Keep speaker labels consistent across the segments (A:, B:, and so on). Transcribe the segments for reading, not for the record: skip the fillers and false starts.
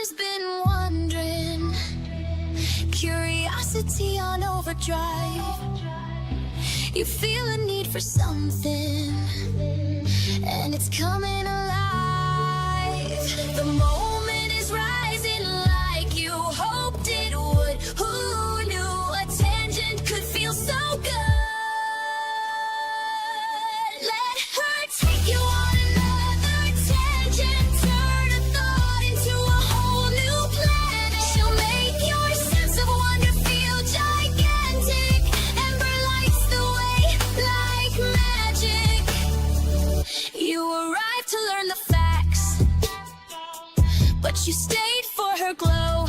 A: always been wondering, curiosity on overdrive. You feel a need for something, and it's coming alive. The moment is rising like you hoped it would. Who knew a tangent could feel so good? Let her take you on another tangent, turn a thought into a whole new planet. She'll make your sense of wonder feel gigantic. Ember lights the way like magic. You arrived to learn the facts, but you stayed for her glow.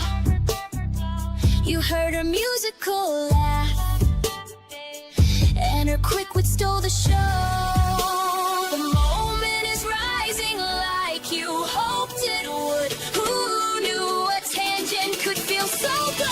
A: You heard her musical laugh, and her quick wit stole the show. The moment is rising like you hoped it would. Who knew a tangent could feel so good?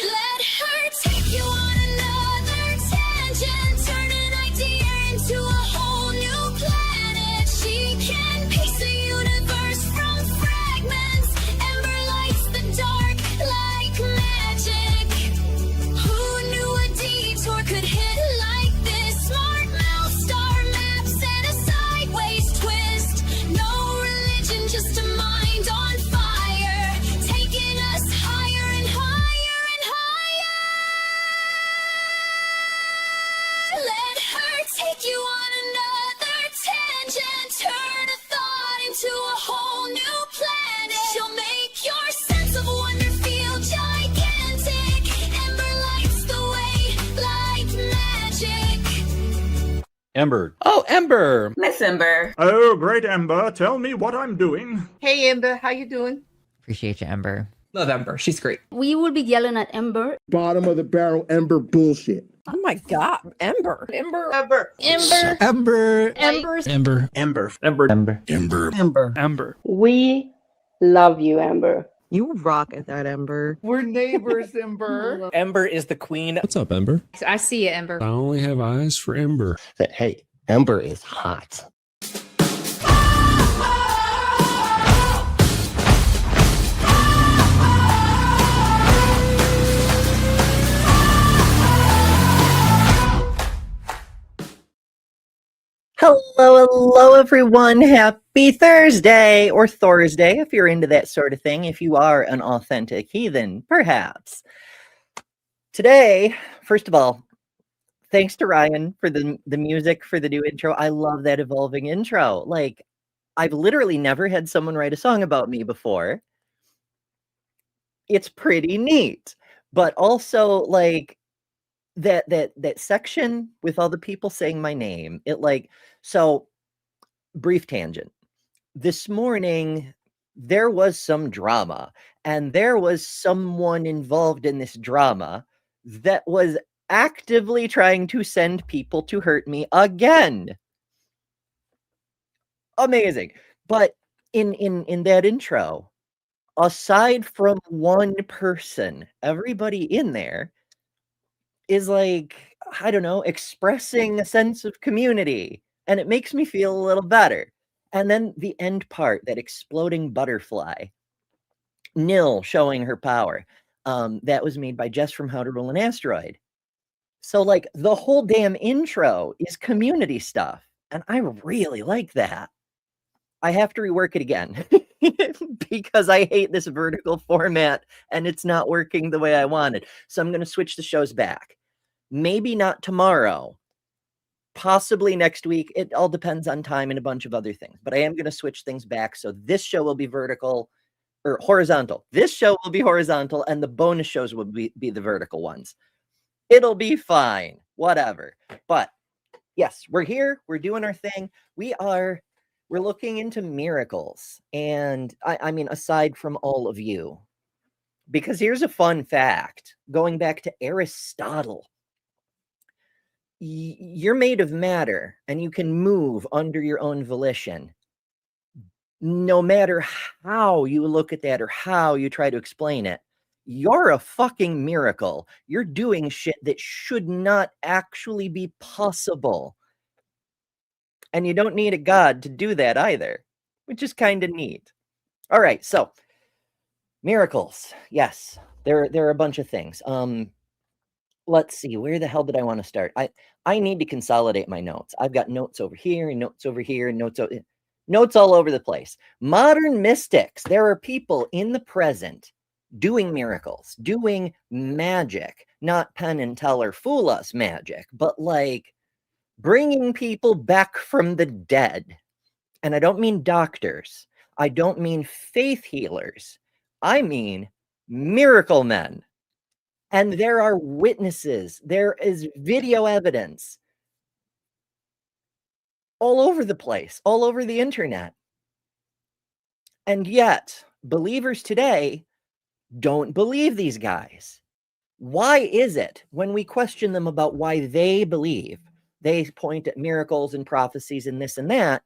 A: Let her take you on another tangent, turn an idea into a whole new planet. She can piece the universe from fragments. Ember lights the dark like magic. Who knew a detour could hit like this? Smart mouth, star maps, and a sideways twist. No religion, just a mind on fire, taking us higher and higher and higher. Let her take you on another tangent, turn a thought into a whole new planet. She'll make your sense of wonder feel gigantic. Ember lights the way like magic.
B: Ember.
C: Oh, Ember.
D: Miss Ember.
E: Oh, great, Ember. Tell me what I'm doing.
F: Hey, Ember, how you doing?
G: Appreciate you, Ember.
C: Love Ember. She's great.
H: We will be yelling at Ember.
I: Bottom of the barrel Ember bullshit.
F: Oh my God, Ember.
C: Ember.
F: Ember.
H: Ember.
B: Ember.
H: Embers.
B: Ember.
E: Ember.
B: Ember.
G: Ember.
B: Ember.
E: Ember.
B: Ember.
J: We love you, Ember.
K: You rock at that, Ember.
F: We're neighbors, Ember.
C: Ember is the queen.
B: What's up, Ember?
H: I see you, Ember.
B: I only have eyes for Ember.
I: Hey, Ember is hot.
K: Hello, everyone. Happy Thursday or Thursday if you're into that sort of thing. If you are an authentic heathen, perhaps. Today, first of all, thanks to Ryan for the music for the new intro. I love that evolving intro. Like, I've literally never had someone write a song about me before. It's pretty neat. But also, like, that section with all the people saying my name, so brief tangent. This morning there was some drama, and there was someone involved in this drama that was actively trying to send people to hurt me again. Amazing. But in that intro, aside from one person, everybody in there is like, I don't know, expressing a sense of community, and it makes me feel a little better. And then the end part, that exploding butterfly, Nil showing her power, that was made by Jess from How to Rule an Asteroid. So, like, the whole damn intro is community stuff, and I really like that. I have to rework it again because I hate this vertical format and it's not working the way I wanted. So I'm going to switch the shows back. Maybe not tomorrow, possibly next week. It all depends on time and a bunch of other things, but I am going to switch things back. So this show will be vertical or horizontal. This show will be horizontal and the bonus shows will be the vertical ones. It'll be fine, whatever. But yes, we're here. We're doing our thing. We're looking into miracles. And I mean, aside from all of you, because here's a fun fact, going back to Aristotle, you're made of matter and you can move under your own volition. No matter how you look at that or how you try to explain it, you're a fucking miracle. You're doing shit that should not actually be possible. And you don't need a god to do that either, which is kind of neat. All right, so miracles. Yes, there are a bunch of things. Let's see, where the hell did I want to start? I need to consolidate my notes. I've got notes over here and notes over here and notes all over the place. Modern mystics. There are people in the present doing miracles, doing magic, not Penn and Teller fool us magic, but like bringing people back from the dead. And I don't mean doctors. I don't mean faith healers. I mean miracle men. And there are witnesses. There is video evidence all over the place, all over the internet. And yet, believers today don't believe these guys. Why is it when we question them about why they believe, they point at miracles and prophecies and this and that,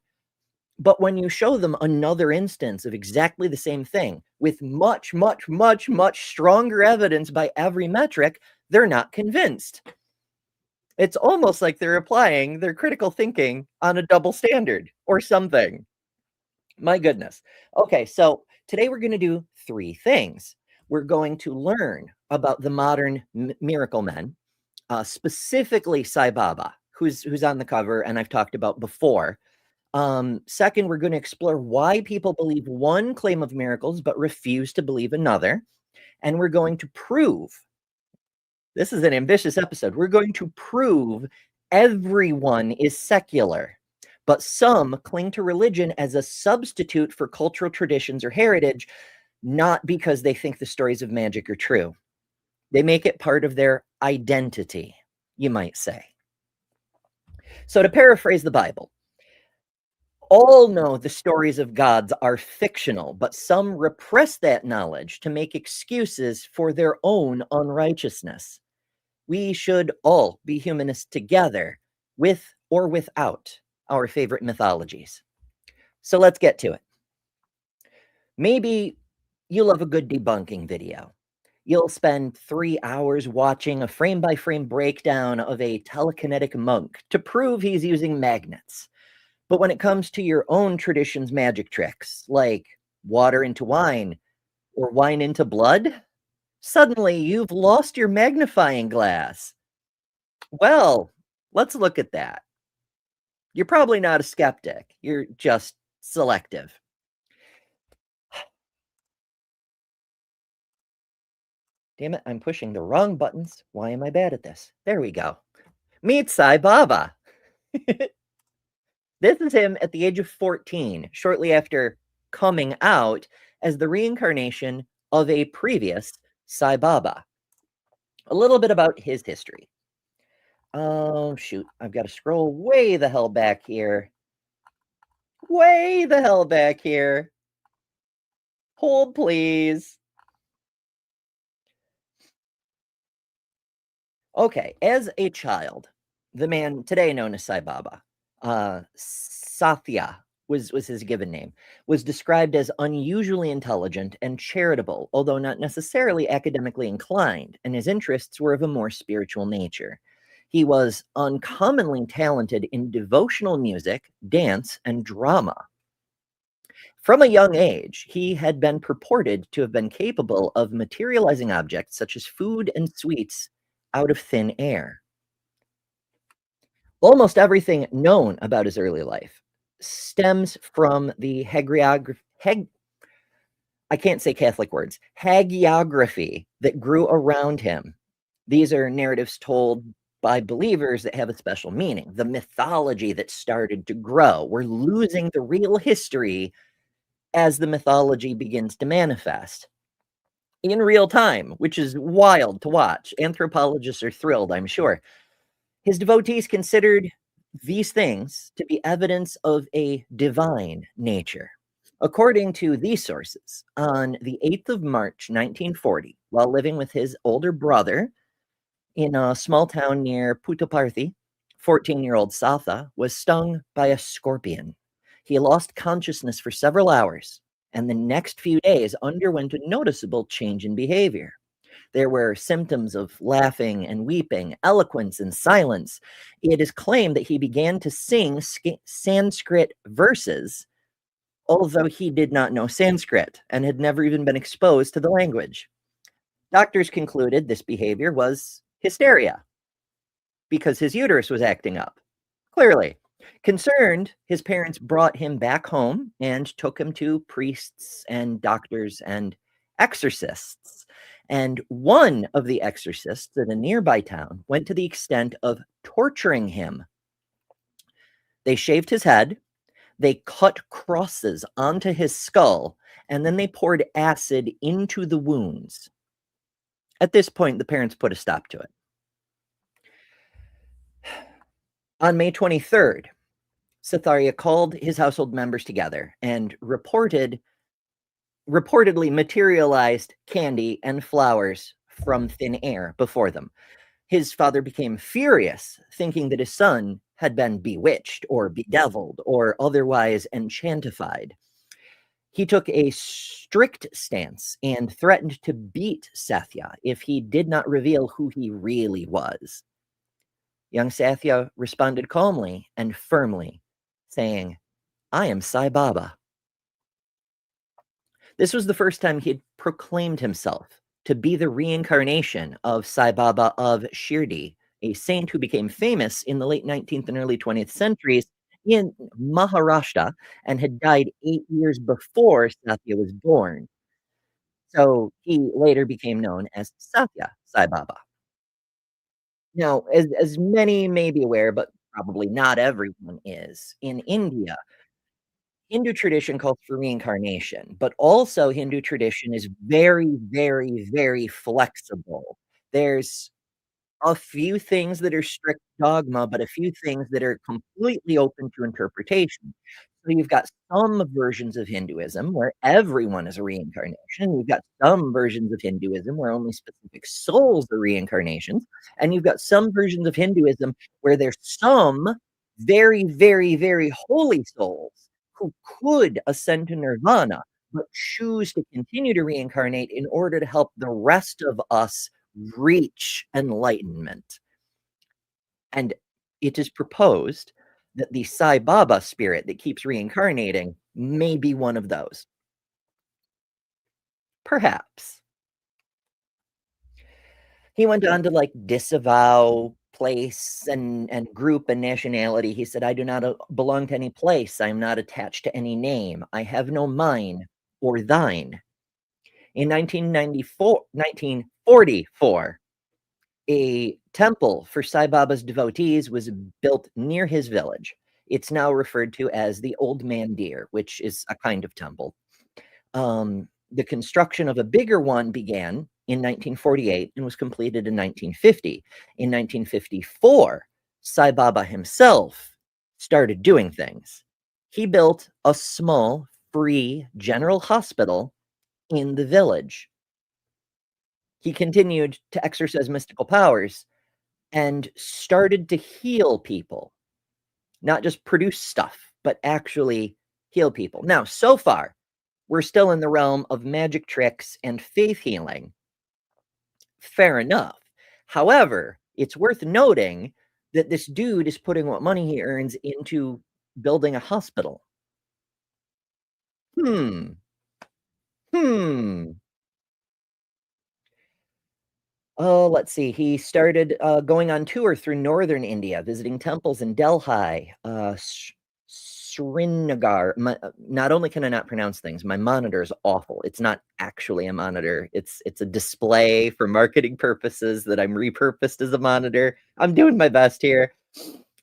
K: but when you show them another instance of exactly the same thing with much, much, much, much stronger evidence by every metric, they're not convinced? It's almost like they're applying their critical thinking on a double standard or something. My goodness. Okay, so today we're going to do three things. We're going to learn about the modern miracle men, specifically Sai Baba, who's on the cover and I've talked about before. Second, we're going to explore why people believe one claim of miracles but refuse to believe another. And we're going to prove, this is an ambitious episode, we're going to prove everyone is secular, but some cling to religion as a substitute for cultural traditions or heritage, not because they think the stories of magic are true. They make it part of their identity, you might say. So to paraphrase the Bible, all know the stories of gods are fictional, but some repress that knowledge to make excuses for their own unrighteousness. We should all be humanists together, with or without our favorite mythologies. So let's get to it. Maybe you love a good debunking video. You'll spend 3 hours watching a frame-by-frame breakdown of a telekinetic monk to prove he's using magnets. But when it comes to your own tradition's magic tricks, like water into wine or wine into blood, suddenly you've lost your magnifying glass. Well, let's look at that. You're probably not a skeptic. You're just selective. Damn it, I'm pushing the wrong buttons. Why am I bad at this? There we go. Meet Sai Baba. This is him at the age of 14, shortly after coming out as the reincarnation of a previous Sai Baba. A little bit about his history. Oh, shoot. I've got to scroll way the hell back here. Way the hell back here. Hold, please. Okay, as a child, the man today known as Sai Baba, Satya was his given name, was described as unusually intelligent and charitable, although not necessarily academically inclined, and his interests were of a more spiritual nature. He was uncommonly talented in devotional music, dance, and drama. From a young age, he had been purported to have been capable of materializing objects such as food and sweets out of thin air. Almost everything known about his early life stems from the I can't say Catholic words, hagiography that grew around him. These are narratives told by believers that have a special meaning, the mythology that started to grow. We're losing the real history as the mythology begins to manifest in real time, which is wild to watch. Anthropologists are thrilled, I'm sure. His devotees considered these things to be evidence of a divine nature. According to these sources, on the 8th of March, 1940, while living with his older brother in a small town near Puttaparthi, 14-year-old Satha was stung by a scorpion. He lost consciousness for several hours, and the next few days underwent a noticeable change in behavior. There were symptoms of laughing and weeping, eloquence and silence. It is claimed that he began to sing Sanskrit verses, although he did not know Sanskrit and had never even been exposed to the language. Doctors concluded this behavior was hysteria because his uterus was acting up. Clearly. Concerned, his parents brought him back home and took him to priests and doctors and exorcists. And one of the exorcists in a nearby town went to the extent of torturing him. They shaved his head, they cut crosses onto his skull, and then they poured acid into the wounds. At this point, the parents put a stop to it. On May 23rd, Satharia called his household members together and reportedly materialized candy and flowers from thin air before them. His father became furious, thinking that his son had been bewitched or bedeviled or otherwise enchantified. He took a strict stance and threatened to beat Sathya if he did not reveal who he really was. Young Sathya responded calmly and firmly, saying, "I am Sai Baba." This was the first time he had proclaimed himself to be the reincarnation of Sai Baba of Shirdi, a saint who became famous in the late 19th and early 20th centuries in Maharashtra and had died 8 years before Sathya was born. So he later became known as Satya Sai Baba. Now, as many may be aware, but probably not everyone is, in India, Hindu tradition calls for reincarnation, but also Hindu tradition is very, very, very flexible. There's a few things that are strict dogma, but a few things that are completely open to interpretation. So you've got some versions of Hinduism where everyone is a reincarnation. You've got some versions of Hinduism where only specific souls are reincarnations. And you've got some versions of Hinduism where there's some very, very, very holy souls who could ascend to nirvana, but choose to continue to reincarnate in order to help the rest of us reach enlightenment. And it is proposed that the Sai Baba spirit that keeps reincarnating may be one of those. Perhaps. He went on to disavow place and group and nationality. He said, "I do not belong to any place. I am not attached to any name. I have no mine or thine." In 1944, a temple for Sai Baba's devotees was built near his village. It's now referred to as the Old Mandir, which is a kind of temple. The construction of a bigger one began in 1948 and was completed in 1950. In 1954, Sai Baba himself started doing things. He built a small, free general hospital in the village. He continued to exercise mystical powers and started to heal people, not just produce stuff, but actually heal people. Now, so far, we're still in the realm of magic tricks and faith healing. Fair enough. However, it's worth noting that this dude is putting what money he earns into building a hospital. Oh, let's see. He started going on tour through northern India, visiting temples in Delhi, Srinagar. Not only can I not pronounce things, my monitor is awful. It's not actually a monitor. It's a display for marketing purposes that I'm repurposed as a monitor. I'm doing my best here.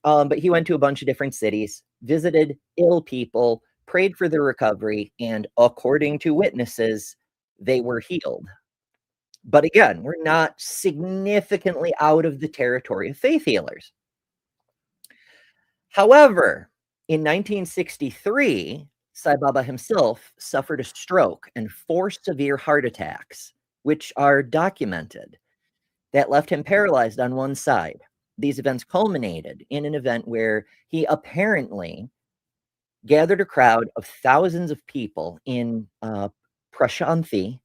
K: But he went to a bunch of different cities, visited ill people, prayed for their recovery, and according to witnesses, they were healed. But again, we're not significantly out of the territory of faith healers. However, in 1963, Sai Baba himself suffered a stroke and 4 severe heart attacks, which are documented, that left him paralyzed on one side. These events culminated in an event where he apparently gathered a crowd of thousands of people in Prashanthi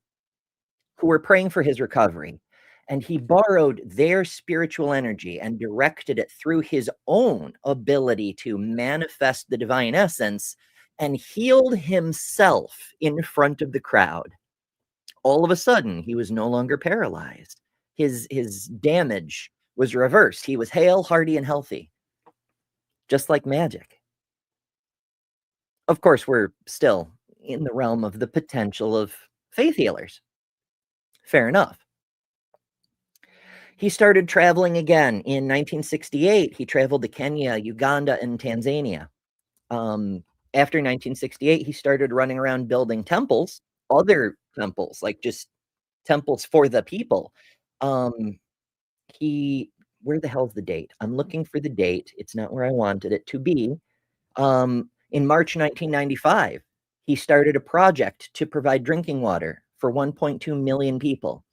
K: who were praying for his recovery. And he borrowed their spiritual energy and directed it through his own ability to manifest the divine essence and healed himself in front of the crowd. All of a sudden, he was no longer paralyzed. His damage was reversed. He was hale, hearty, and healthy, just like magic. Of course, we're still in the realm of the potential of faith healers. Fair enough. He started traveling again in 1968. He traveled to Kenya, Uganda, and Tanzania. After 1968, he started running around building temples, other temples, like just temples for the people. Where the hell's the date? I'm looking for the date. It's not where I wanted it to be. In March 1995, he started a project to provide drinking water for 1.2 million people.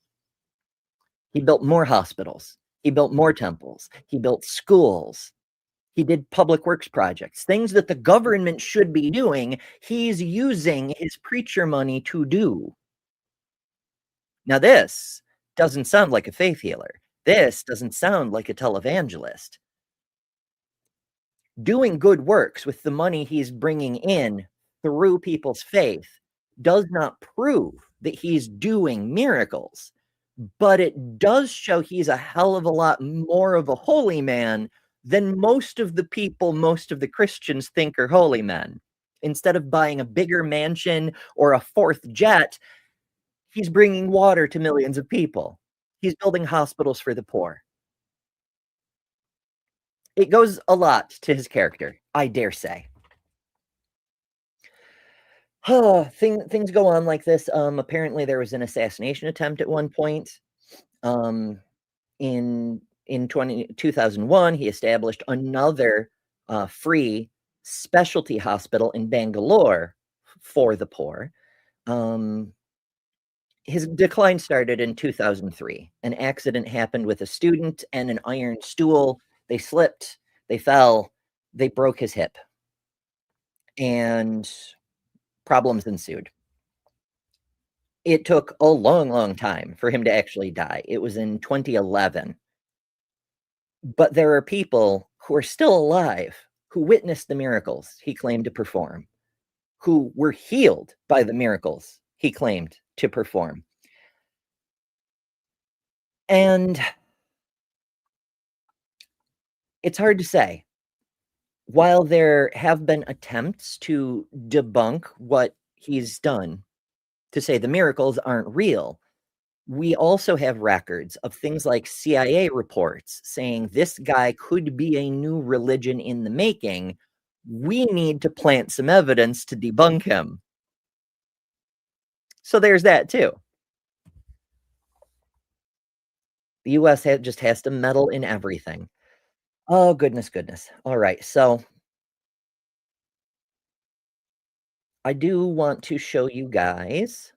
K: He built more hospitals. He built more temples. He built schools. He did public works projects, things that the government should be doing. He's using his preacher money to do. Now, this doesn't sound like a faith healer. This doesn't sound like a televangelist. Doing good works with the money he's bringing in through people's faith does not prove that he's doing miracles, but it does show he's a hell of a lot more of a holy man than most of the people, most of the Christians think are holy men. Instead of buying a bigger mansion or a fourth jet, he's bringing water to millions of people. He's building hospitals for the poor. It goes a lot to his character, I dare say. Things go on like this. Apparently, there was an assassination attempt at one point. In 2001, he established another free specialty hospital in Bangalore for the poor. His decline started in 2003. An accident happened with a student and an iron stool. They slipped, they fell, they broke his hip, and problems ensued. It took a long, long time for him to actually die. It was in 2011. But there are people who are still alive who witnessed the miracles he claimed to perform, who were healed by the miracles he claimed to perform. And it's hard to say. While there have been attempts to debunk what he's done, to say the miracles aren't real, we also have records of things like CIA reports saying this guy could be a new religion in the making. We need to plant some evidence to debunk him. So there's that too. The US just has to meddle in everything. Oh, goodness. All right, so I do want to show you guys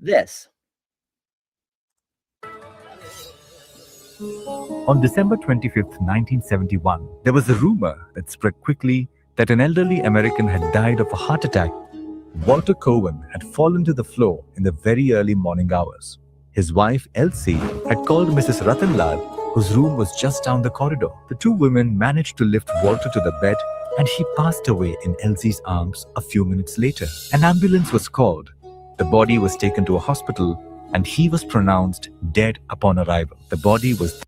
K: this.
D: On December 25th, 1971, there was a rumor that spread quickly that an elderly American had died of a heart attack. Walter Cohen had fallen to the floor in the very early morning hours. His wife, Elsie, had called Mrs. Ratanlal, whose room was just down the corridor. The two women managed to lift Walter to the bed, and he passed away in Elsie's arms a few minutes later. An ambulance was called. The body was taken to a hospital, and he was pronounced dead upon arrival. The body was...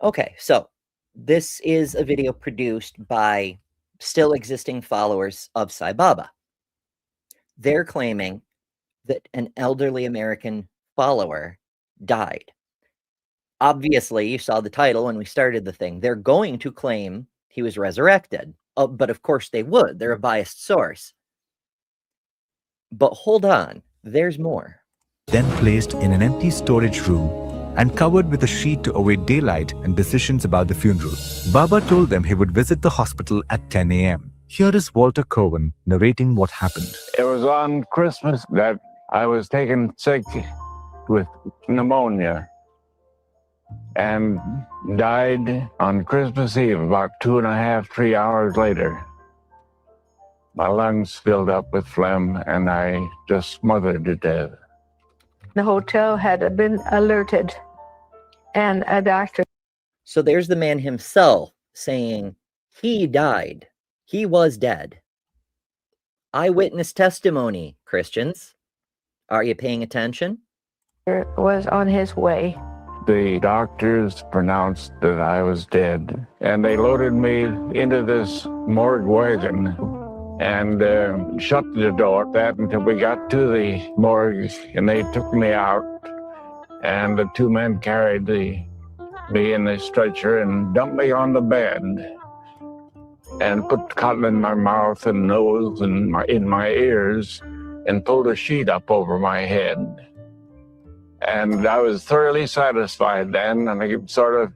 K: Okay, so this is a video produced by still existing followers of Sai Baba. They're claiming that an elderly American follower died. Obviously, you saw the title when we started the thing. They're going to claim he was resurrected. But of course they would. They're a biased source. But hold on, there's more.
D: Then placed in an empty storage room and covered with a sheet to await daylight and decisions about the funeral. Baba told them he would visit the hospital at 10 a.m. Here is Walter Cohen narrating what happened.
G: It was on Christmas that I was taken sick with pneumonia and died on Christmas Eve about 2.5, 3 hours later. My lungs filled up with phlegm and I just smothered to death.
L: The hotel had been alerted and a doctor.
K: So there's the man himself saying he died. He was dead. eyewitness testimony, Christians. Are you paying attention?
L: Was on his way.
G: The doctors pronounced that I was dead, and they loaded me into this morgue wagon and shut the door that until we got to the morgue, and they took me out, and the two men carried me in the stretcher and dumped me on the bed and put cotton in my mouth and nose and in my ears and pulled a sheet up over my head. And I was thoroughly satisfied then, and I sort of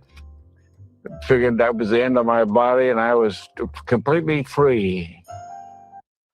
G: figured that was the end of my body, and I was completely free.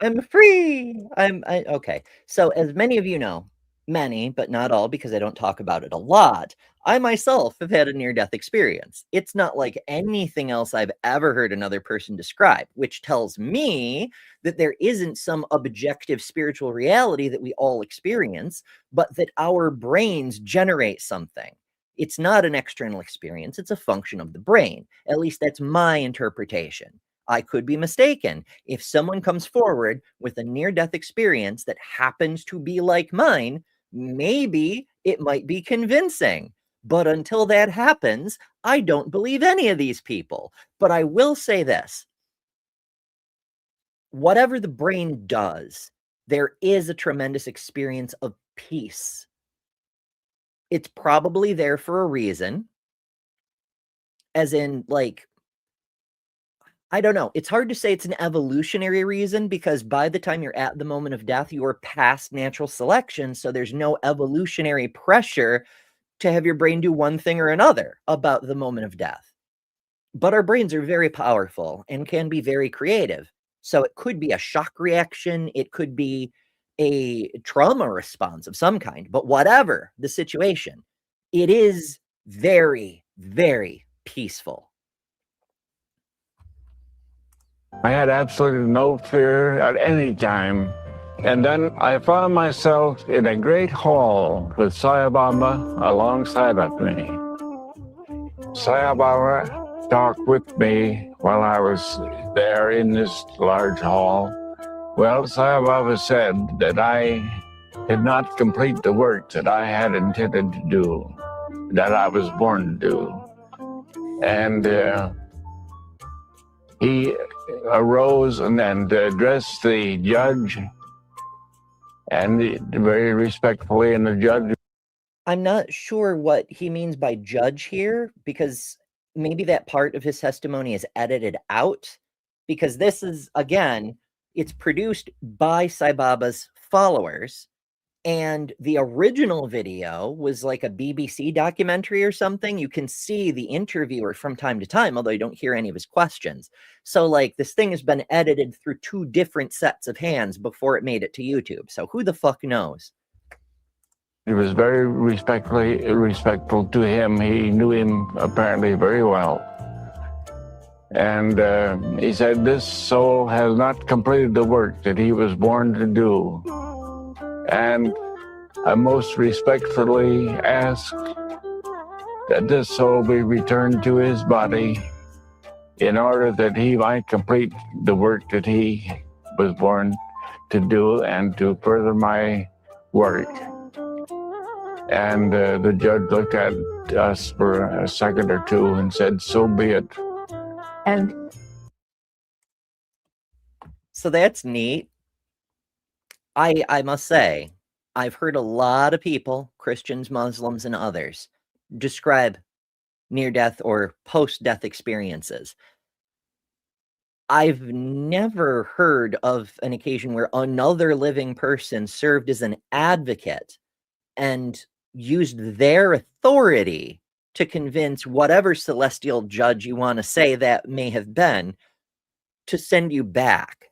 K: I'm free. Okay. So as many of you know, many, but not all, because I don't talk about it a lot, I myself have had a near-death experience. It's not like anything else I've ever heard another person describe, which tells me that there isn't some objective spiritual reality that we all experience, but that our brains generate something. It's not an external experience. It's a function of the brain. At least that's my interpretation. I could be mistaken. If someone comes forward with a near-death experience that happens to be like mine, maybe it might be convincing. But until that happens, I don't believe any of these people. But I will say this. Whatever the brain does, there is a tremendous experience of peace. It's probably there for a reason. As in, like, I don't know. It's hard to say it's an evolutionary reason, because by the time you're at the moment of death, you are past natural selection. So there's no evolutionary pressure to have your brain do one thing or another about the moment of death. But our brains are very powerful and can be very creative. So it could be a shock reaction. It could be a trauma response of some kind. But whatever the situation, it is very, very peaceful.
G: I had absolutely no fear at any time. And then I found myself in a great hall with Sai Baba alongside of me. Sai Baba talked with me while I was there in this large hall. Well, Sai Baba said that I did not complete the work that I had intended to do, that I was born to do. And he arose and addressed the judge, and very respectfully, and the judge.
K: I'm not sure what he means by judge here, because maybe that part of his testimony is edited out, because this is, again, it's produced by Sai Baba's followers, and the original video was like a BBC documentary or something. You can see the interviewer from time to time, although you don't hear any of his questions. So like this thing has been edited through two different sets of hands before it made it to YouTube. So who the fuck knows?
G: He was very respectful to him. He knew him apparently very well. And he said, this soul has not completed the work that he was born to do. And I most respectfully ask that this soul be returned to his body in order that he might complete the work that he was born to do and to further my work. And the judge looked at us for a second or two and said, so be it.
L: And
K: so that's neat. I must say, I've heard a lot of people, Christians, Muslims, and others, describe near-death or post-death experiences. I've never heard of an occasion where another living person served as an advocate and used their authority to convince whatever celestial judge you want to say that may have been to send you back.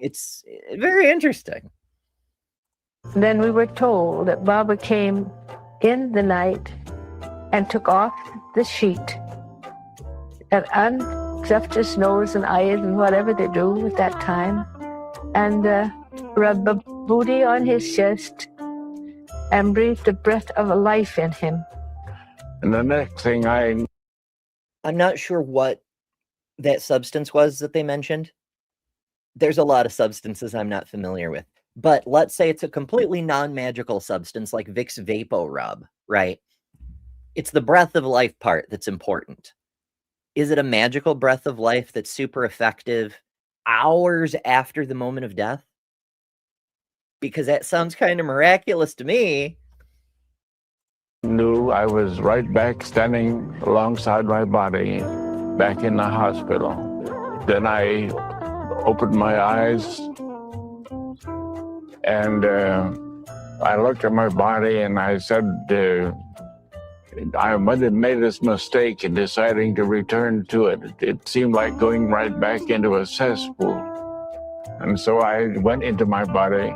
K: It's very interesting.
L: then we were told that Baba came in the night and took off the sheet and unstuffed his nose and eyes and whatever they do at that time, and rubbed a booty on his chest and breathed the breath of a life in him.
G: And the next thing I'm
K: not sure what that substance was that they mentioned. there's a lot of substances I'm not familiar with. But let's say it's a completely non-magical substance like Vicks Vapo Rub, right? It's the breath of life part that's important. Is it a magical breath of life that's super effective hours after the moment of death? Because that sounds kind of miraculous to me.
G: Knew I was right back standing alongside my body back in the hospital. Then I opened my eyes and I looked at my body and I said, I might have made this mistake in deciding to return to it. It seemed like going right back into a cesspool. And so I went into my body.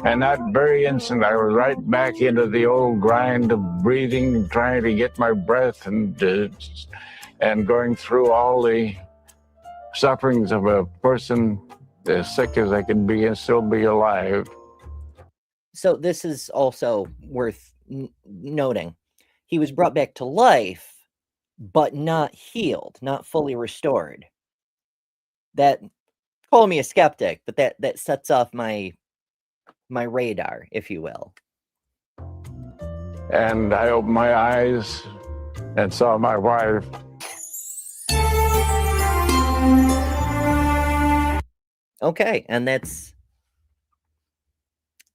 G: And that very instant, I was right back into the old grind of breathing, trying to get my breath and going through all the sufferings of a person as sick as I can be and still be alive.
K: So this is also worth noting. He was brought back to life, but not healed, not fully restored. That, call me a skeptic, but that sets off my radar, if you will.
G: And I opened my eyes and saw my wife.
K: Okay, and that's...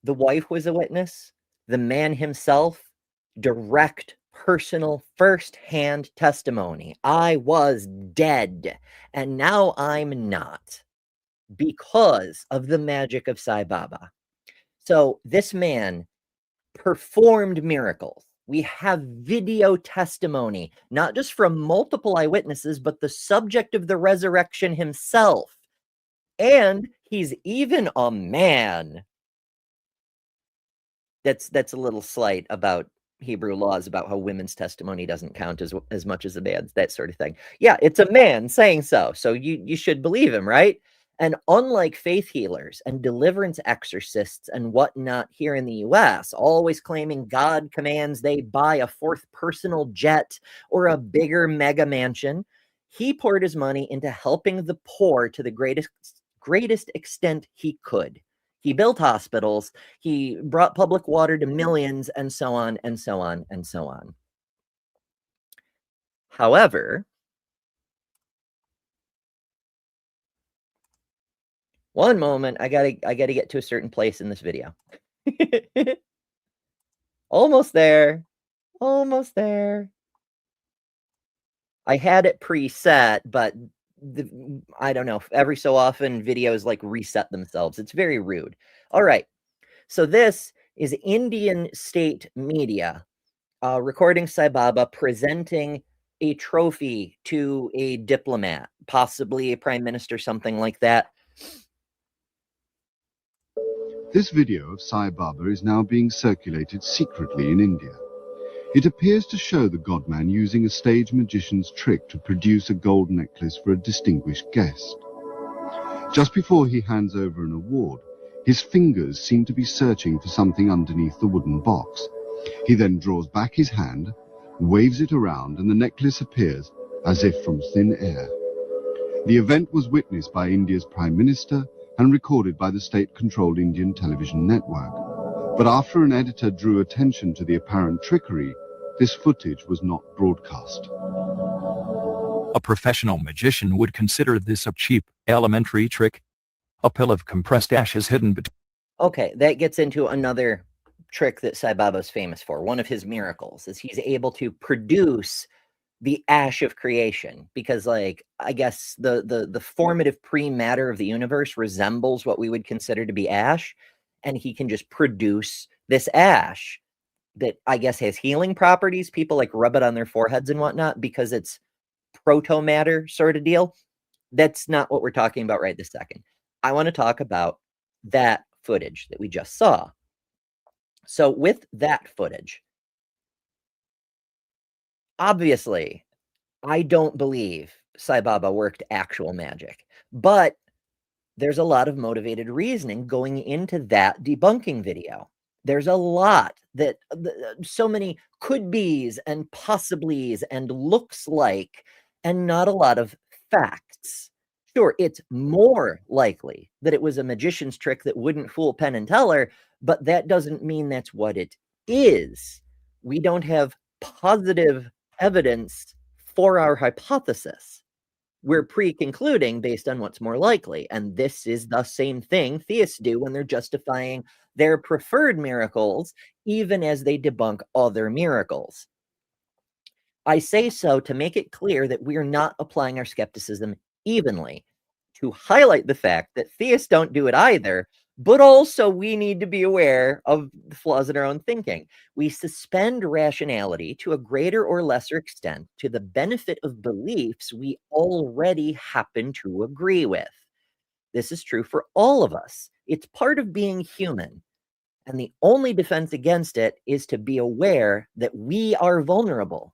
K: The wife was a witness. The man himself, direct, personal, first-hand testimony. I was dead, and now I'm not, because of the magic of Sai Baba. So this man performed miracles. We have video testimony, not just from multiple eyewitnesses, but the subject of the resurrection himself. And he's even a man. That's a little slight about Hebrew laws, about how women's testimony doesn't count as much as a man's, that sort of thing. Yeah, it's a man saying so. So you should believe him, right? And unlike faith healers and deliverance exorcists and whatnot here in the US, always claiming God commands they buy a fourth personal jet or a bigger mega mansion, he poured his money into helping the poor to the greatest extent he could. He built hospitals, he brought public water to millions, and so on, and so on, and so on. However, one moment, I gotta get to a certain place in this video. Almost there. Almost there. I had it preset, but I don't know. Every so often, videos like reset themselves. It's very rude. All right. So this is Indian state media recording Sai Baba presenting a trophy to a diplomat, possibly a prime minister, something like that.
M: This video of Sai Baba is now being circulated secretly in India. It appears to show the godman using a stage magician's trick to produce a gold necklace for a distinguished guest. Just before he hands over an award, his fingers seem to be searching for something underneath the wooden box. He then draws back his hand, waves it around, and the necklace appears as if from thin air. The event was witnessed by India's Prime Minister and recorded by the state-controlled Indian television network. But after an editor drew attention to the apparent trickery, this footage was not broadcast.
B: A professional magician would consider this a cheap, elementary trick. A pill of compressed ashes hidden between...
K: Okay, that gets into another trick that Sai Baba's famous for. One of his miracles is he's able to produce the ash of creation, because, like, I guess the formative pre-matter of the universe resembles what we would consider to be ash, and he can just produce this ash that I guess has healing properties. People like rub it on their foreheads and whatnot because it's proto-matter sort of deal. That's not what we're talking about right this second. I want to talk about that footage that we just saw. So with that footage, obviously, I don't believe Sai Baba worked actual magic, but there's a lot of motivated reasoning going into that debunking video. There's a lot that so many could-be's and possiblies and looks like, and not a lot of facts. Sure, it's more likely that it was a magician's trick that wouldn't fool Penn and Teller, but that doesn't mean that's what it is. We don't have positive evidence for our hypothesis. We're pre-concluding based on what's more likely. And this is the same thing theists do when they're justifying their preferred miracles, even as they debunk other miracles. I say so to make it clear that we are not applying our skepticism evenly, to highlight the fact that theists don't do it either, but also we need to be aware of the flaws in our own thinking. We suspend rationality to a greater or lesser extent to the benefit of beliefs we already happen to agree with. This is true for all of us. It's part of being human. And the only defense against it is to be aware that we are vulnerable.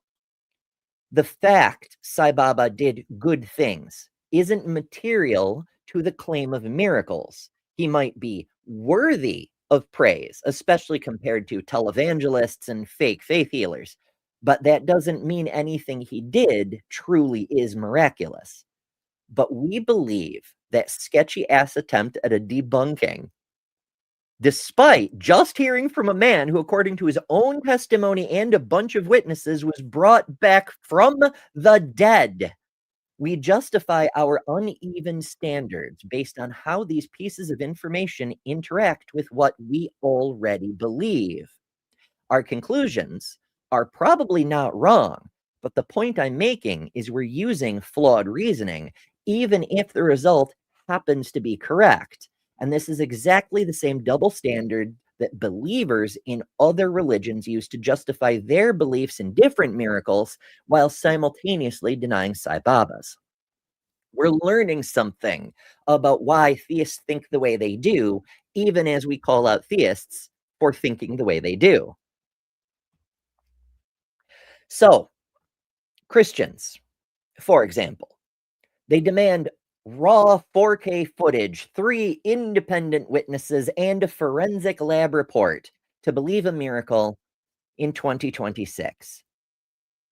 K: The fact Sai Baba did good things isn't material to the claim of miracles. He might be worthy of praise, especially compared to televangelists and fake faith healers, but that doesn't mean anything he did truly is miraculous. But we believe that sketchy-ass attempt at a debunking, despite just hearing from a man who, according to his own testimony and a bunch of witnesses, was brought back from the dead. We justify our uneven standards based on how these pieces of information interact with what we already believe. Our conclusions are probably not wrong, but the point I'm making is we're using flawed reasoning, even if the result happens to be correct. And this is exactly the same double standard that believers in other religions use to justify their beliefs in different miracles while simultaneously denying Sai Baba's. We're learning something about why theists think the way they do, even as we call out theists for thinking the way they do. So, Christians, for example, they demand raw 4K footage, 3 independent witnesses, and a forensic lab report to believe a miracle in 2026.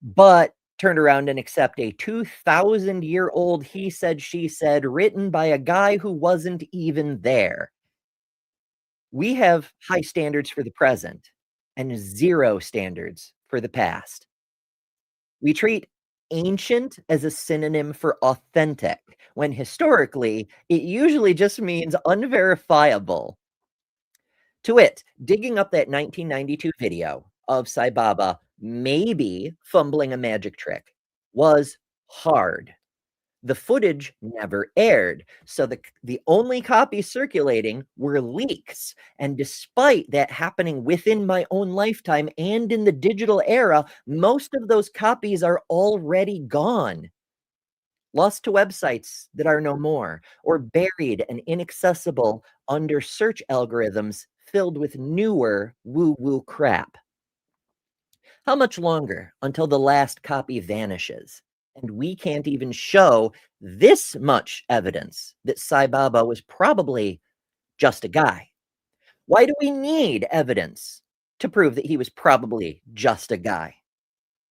K: But turned around and accept a 2,000-year-old he said, she said, written by a guy who wasn't even there. We have high standards for the present and 0 standards for the past. We treat ancient as a synonym for authentic, when historically it usually just means unverifiable. To wit, digging up that 1992 video of Sai Baba maybe fumbling a magic trick was hard. The footage never aired, so the only copies circulating were leaks. And despite that happening within my own lifetime and in the digital era, most of those copies are already gone. Lost to websites that are no more, or buried and inaccessible under search algorithms filled with newer woo-woo crap. How much longer until the last copy vanishes? And we can't even show this much evidence that Sai Baba was probably just a guy. Why do we need evidence to prove that he was probably just a guy?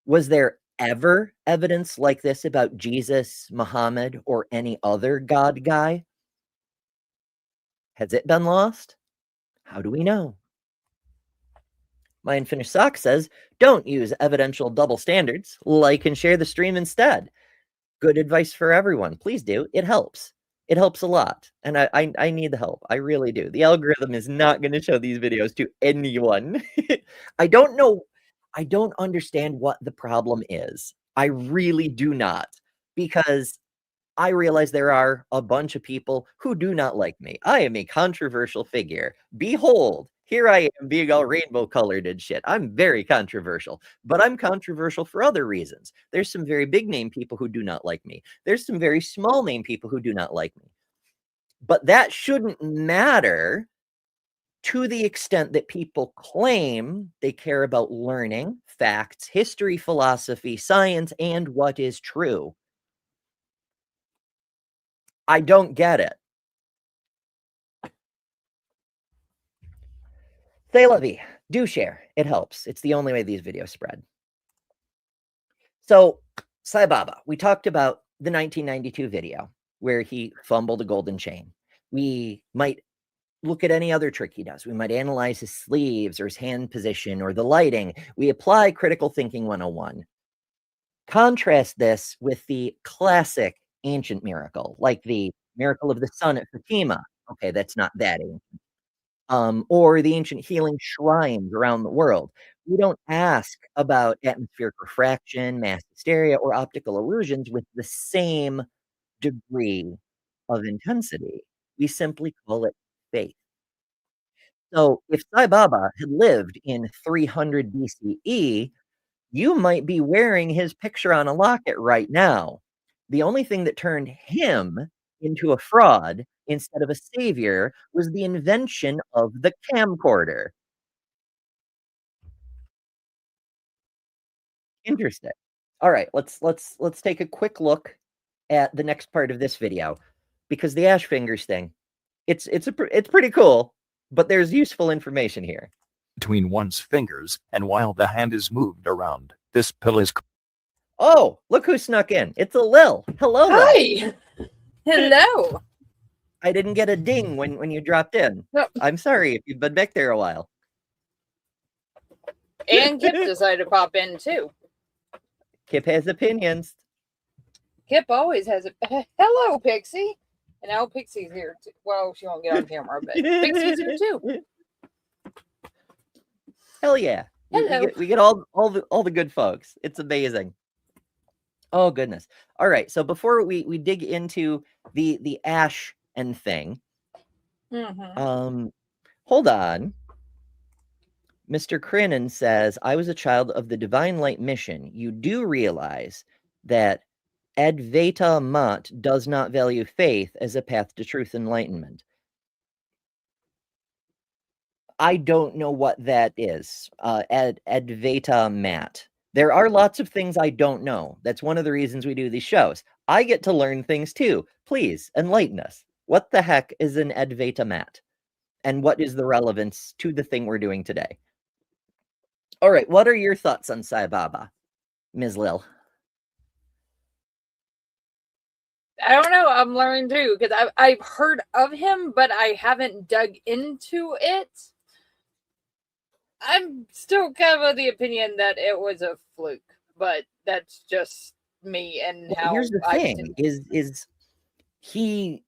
K: Was there ever evidence like this about Jesus, Muhammad, or any other God guy? Has it been lost? How do we know? My Unfinished Sock says, don't use evidential double standards. Like and share the stream instead. Good advice for everyone. Please do. It helps. It helps a lot. And I need the help. I really do. The algorithm is not going to show these videos to anyone. I don't know. I don't understand what the problem is. I really do not. Because I realize there are a bunch of people who do not like me. I am a controversial figure. Behold, here I am being all rainbow colored and shit. I'm very controversial, but I'm controversial for other reasons. There's some very big name people who do not like me. There's some very small name people who do not like me. But that shouldn't matter to the extent that people claim they care about learning, facts, history, philosophy, science, and what is true. I don't get it. Say lovey, do share. It helps. It's the only way these videos spread. So, Sai Baba, we talked about the 1992 video. where he fumbled a golden chain. We might look at any other trick he does. We might analyze his sleeves or his hand position or the lighting. We apply critical thinking 101. Contrast this with the classic ancient miracle, like the miracle of the sun at Fatima. Okay, that's not that ancient. Or the ancient healing shrines around the world. We don't ask about atmospheric refraction, mass hysteria, or optical illusions with the same degree of intensity. We simply call it faith. So if Sai Baba had lived in 300 BCE, you might be wearing his picture on a locket right now. The only thing that turned him into a fraud instead of a savior was the invention of the camcorder. Interesting. All right, let's take a quick look at the next part of this video, because the ash fingers thing, it's pretty cool, but there's useful information here.
B: Between one's fingers, and while the hand is moved around, this pill is
K: Oh, look who snuck in. It's a Lil. Hello, Lil.
N: Hi. Hello.
K: I didn't get a ding when you dropped in.
N: No.
K: I'm sorry if you've been back there a while.
N: And Kip decided to pop in too.
K: Kip has opinions.
N: Kip always has a hello, Pixie. And now Pixie's here too. Well, she won't get on camera, but Pixie's here too.
K: Hell yeah.
N: Hello.
K: We get all the good folks. It's amazing. Oh goodness. All right. So before we dig into the ash and thing, hold on. Mr. Crinan says, I was a child of the Divine Light mission. You do realize that Advaita Mat does not value faith as a path to truth enlightenment. I don't know what that is. Advaita Mat. There are lots of things I don't know. That's one of the reasons we do these shows. I get to learn things too. Please enlighten us. What the heck is an Advaita Mat? And what is the relevance to the thing we're doing today? All right, what are your thoughts on Sai Baba, Ms. Lil?
N: I don't know. I'm learning too because I've heard of him, but I haven't dug into it. I'm still kind of the opinion that it was a fluke, but that's just me and how.
K: Here's the thing: is he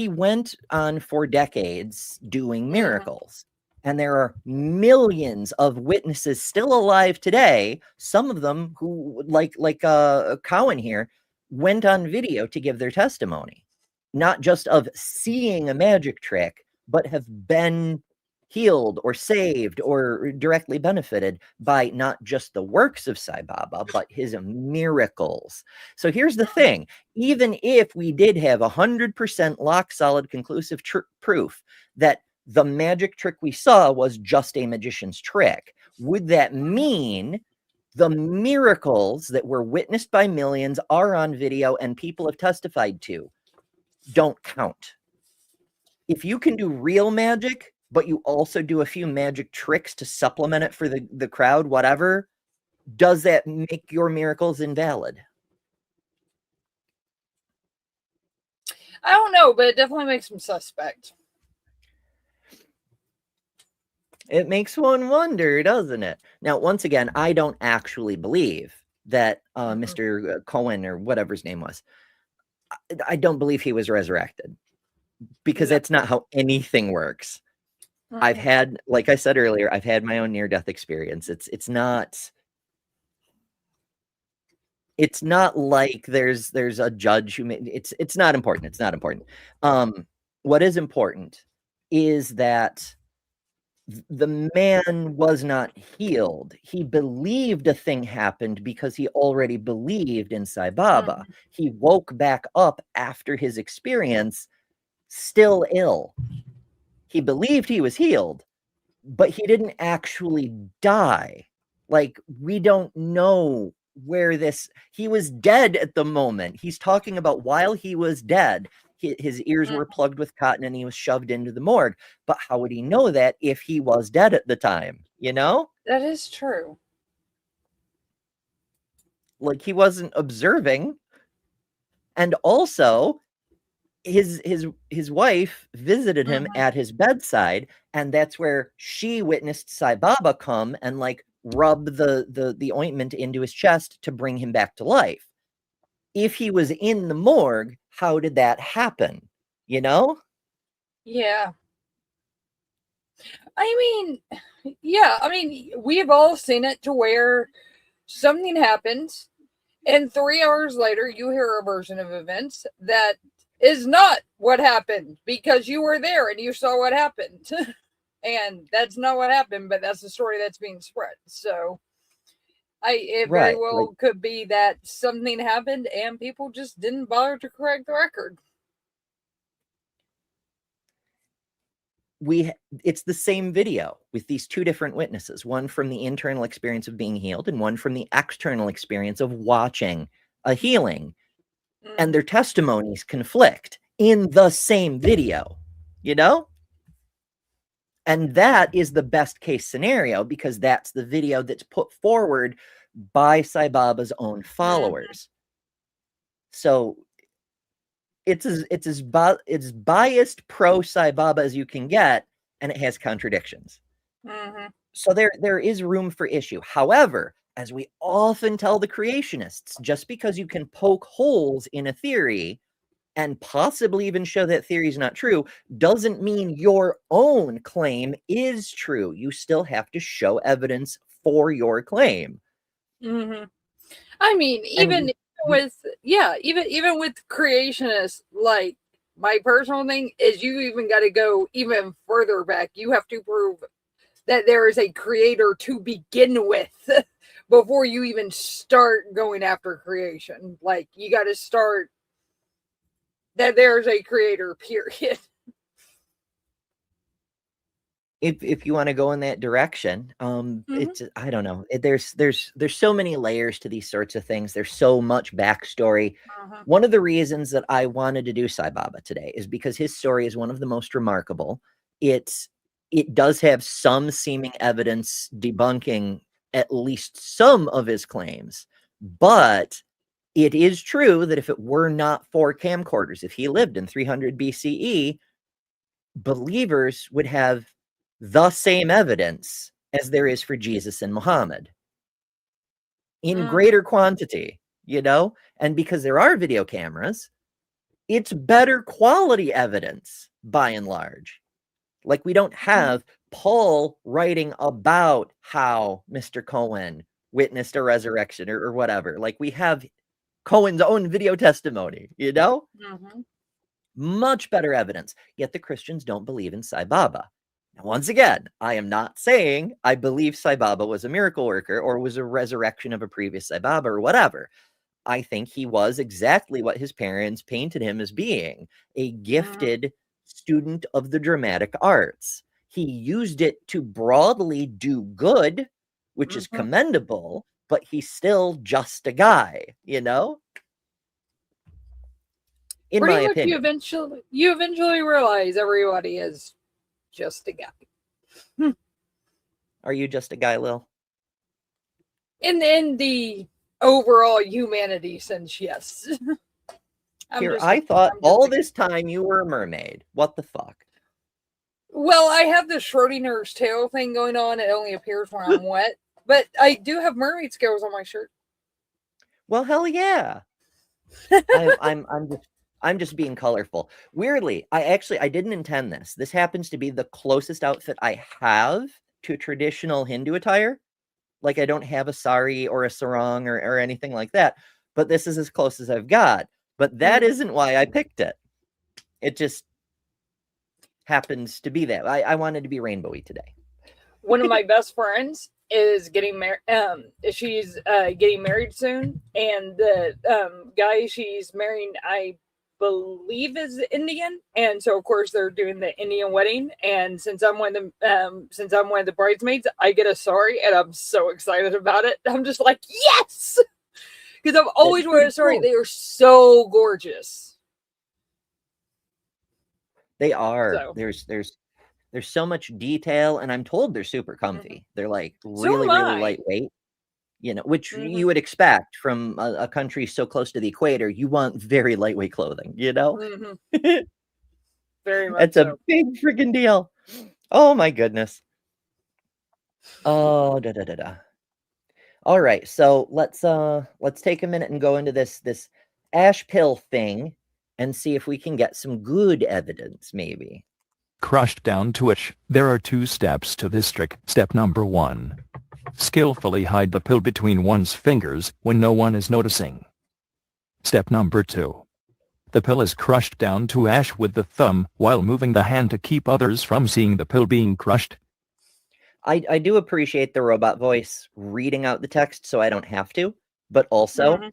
K: went on for decades doing miracles, and there are millions of witnesses still alive today. Some of them who, like Cowan here, went on video to give their testimony, not just of seeing a magic trick, but have been healed or saved or directly benefited by not just the works of Sai Baba, but his miracles. So here's the thing. Even if we did have 100% lock solid conclusive proof that the magic trick we saw was just a magician's trick, would that mean the miracles that were witnessed by millions, are on video, and people have testified to don't count? If you can do real magic, but you also do a few magic tricks to supplement it for the crowd, whatever, does that make your miracles invalid?
N: I don't know, but it definitely makes him suspect.
K: It makes one wonder, doesn't it? Now, once again, I don't actually believe that Mr. Cohen, or whatever his name was, I don't believe he was resurrected, because that's not how anything works. I've had, like I said earlier, I've had my own near-death experience. It's not like there's a judge who it's not important. It's not important. What is important is that the man was not healed. He believed a thing happened because he already believed in Sai Baba. He woke back up after his experience, still ill. He believed he was healed, but he didn't actually die. Like, we don't know where he was dead at the moment. He's talking about while he was dead, his ears were plugged with cotton and he was shoved into the morgue. But how would he know that if he was dead at the time? You know?
N: That is true.
K: Like, he wasn't observing. And also, his wife visited him at his bedside, and that's where she witnessed Sai Baba come and like rub the ointment into his chest to bring him back to life. If he was in the morgue, how did that happen? You know?
N: Yeah. I mean, yeah, I mean, we've all seen it to where something happens, and 3 hours later, you hear a version of events that is not what happened because you were there and you saw what happened. And that's not what happened, but that's the story that's being spread. So it very well could be that something happened and people just didn't bother to correct the record.
K: It's the same video with these two different witnesses, one from the internal experience of being healed and one from the external experience of watching a healing. And their testimonies conflict in the same video, you know? And that is the best case scenario because that's the video that's put forward by Sai Baba's own followers. So it's biased pro Sai Baba as you can get, and it has contradictions. So there is room for issue. However, as we often tell the creationists, just because you can poke holes in a theory and possibly even show that theory is not true doesn't mean your own claim is true. You still have to show evidence for your claim.
N: I mean, even with creationists, like my personal thing is you even got to go even further back. You have to prove that there is a creator to begin with before you even start going after creation. Like you got to start that there's a creator, period.
K: If you want to go in that direction, it's, I don't know. There's so many layers to these sorts of things. There's so much backstory. One of the reasons that I wanted to do Sai Baba today is because his story is one of the most remarkable. It does have some seeming evidence debunking at least some of his claims, but it is true that if it were not for camcorders, if he lived in 300 BCE, believers would have the same evidence as there is for Jesus and Muhammad in greater quantity, you know? And because there are video cameras, it's better quality evidence by and large. Like we don't have Paul writing about how Mr. Cohen witnessed a resurrection or whatever. Like we have Cohen's own video testimony, you know? Much better evidence. Yet the Christians don't believe in Sai Baba. Now, once again, I am not saying I believe Sai Baba was a miracle worker or was a resurrection of a previous Sai Baba or whatever. I think he was exactly what his parents painted him as being, a gifted student of the dramatic arts. He used it to broadly do good, which is commendable, but he's still just a guy, you know? In my opinion.
N: You eventually realize everybody is just a guy.
K: Are you just a guy, Lil?
N: In the overall humanity sense, yes.
K: I thought all this time you were a mermaid. What the fuck?
N: Well, I have the Schrodinger's tail thing going on. It only appears when I'm wet. But I do have mermaid scales on my shirt.
K: Well, hell yeah. I'm just being colorful. Weirdly, I didn't intend this. This happens to be the closest outfit I have to traditional Hindu attire. Like I don't have a sari or a sarong or anything like that. But this is as close as I've got. But that isn't why I picked it. It just happens to be that. I wanted to be rainbowy today.
N: One of my best friends is getting married. She's getting married soon, and the guy she's marrying, I believe, is Indian, and so of course they're doing the Indian wedding. And since I'm one of the bridesmaids, I get a sari, and I'm so excited about it. I'm just like, yes, because I've always wanted a sari. They are so gorgeous.
K: They are. So. There's so much detail, and I'm told they're super comfy. They're like really lightweight. you know, which
N: Mhm.
K: you would expect from a country so close to the equator. You want very lightweight clothing, you know?
N: Mhm. Very much
K: It's a
N: so.
K: big freaking deal. Oh my goodness. Oh, da da da da. All right, so let's take a minute and go into this ash pill thing and see if we can get some good evidence, maybe.
B: Crushed down to ash. There are 2 steps to this trick. Step number 1. Skillfully hide the pill between one's fingers when no one is noticing. Step number 2. The pill is crushed down to ash with the thumb while moving the hand to keep others from seeing the pill being crushed.
K: I do appreciate the robot voice reading out the text so I don't have to, but also,
N: Mhm.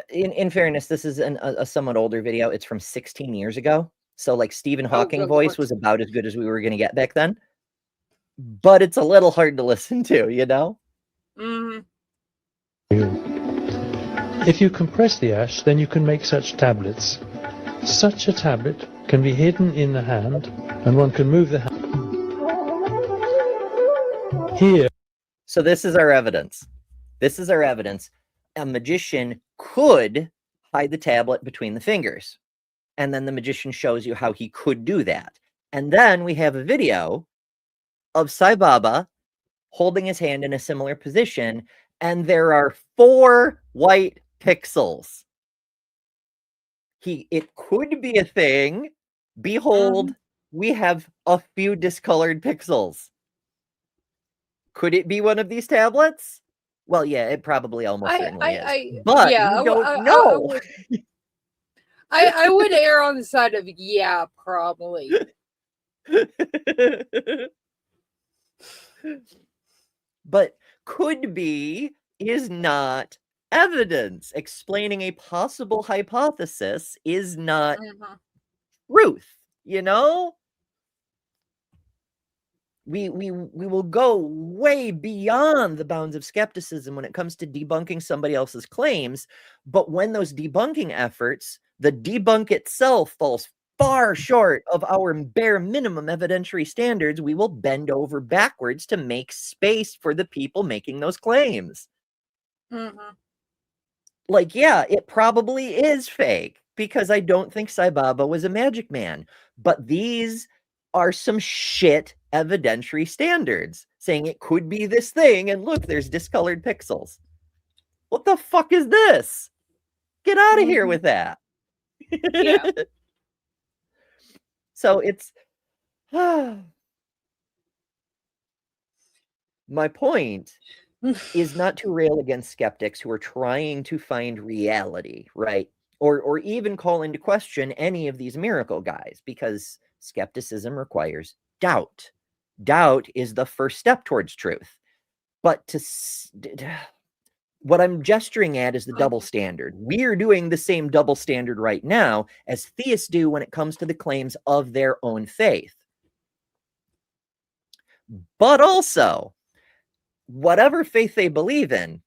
K: in fairness, this is a somewhat older video. It's from 16 years ago. So like Stephen Hawking
N: good
K: voice
N: lord.
K: was about as good as we were going to get back then. But it's a little hard to listen to, you know?
N: Mhm.
O: If you compress the ash, then you can make such tablets. Such a tablet can be hidden in the hand, and one can move the hand. Here.
K: So this is our evidence. This is our evidence. A magician could hide the tablet between the fingers. And then the magician shows you how he could do that. And then we have a video of Sai Baba holding his hand in a similar position, and there are 4 white pixels. It could be a thing. Behold, we have a few discolored pixels. Could it be one of these tablets? Well, yeah, it probably almost certainly is. But
N: yeah,
K: we don't
N: I
K: know.
N: would, I would err on the side of yeah, probably.
K: But could be is not evidence. Explaining a possible hypothesis is not truth, you know? We will go way beyond the bounds of skepticism when it comes to debunking somebody else's claims, but when those debunking efforts, the debunk itself falls far short of our bare minimum evidentiary standards, we will bend over backwards to make space for the people making those claims. Like, yeah, it probably is fake because I don't think Sai Baba was a magic man, but these are some shit evidentiary standards saying it could be this thing, and look, there's discolored pixels. What the fuck is this? Get out of here with that.
N: Yeah.
K: So it's my point is not to rail against skeptics who are trying to find reality, right? Or even call into question any of these miracle guys, because skepticism requires doubt. Doubt is the first step towards truth. But what I'm gesturing at is the double standard. We're doing the same double standard right now as theists do when it comes to the claims of their own faith. But also, whatever faith they believe in,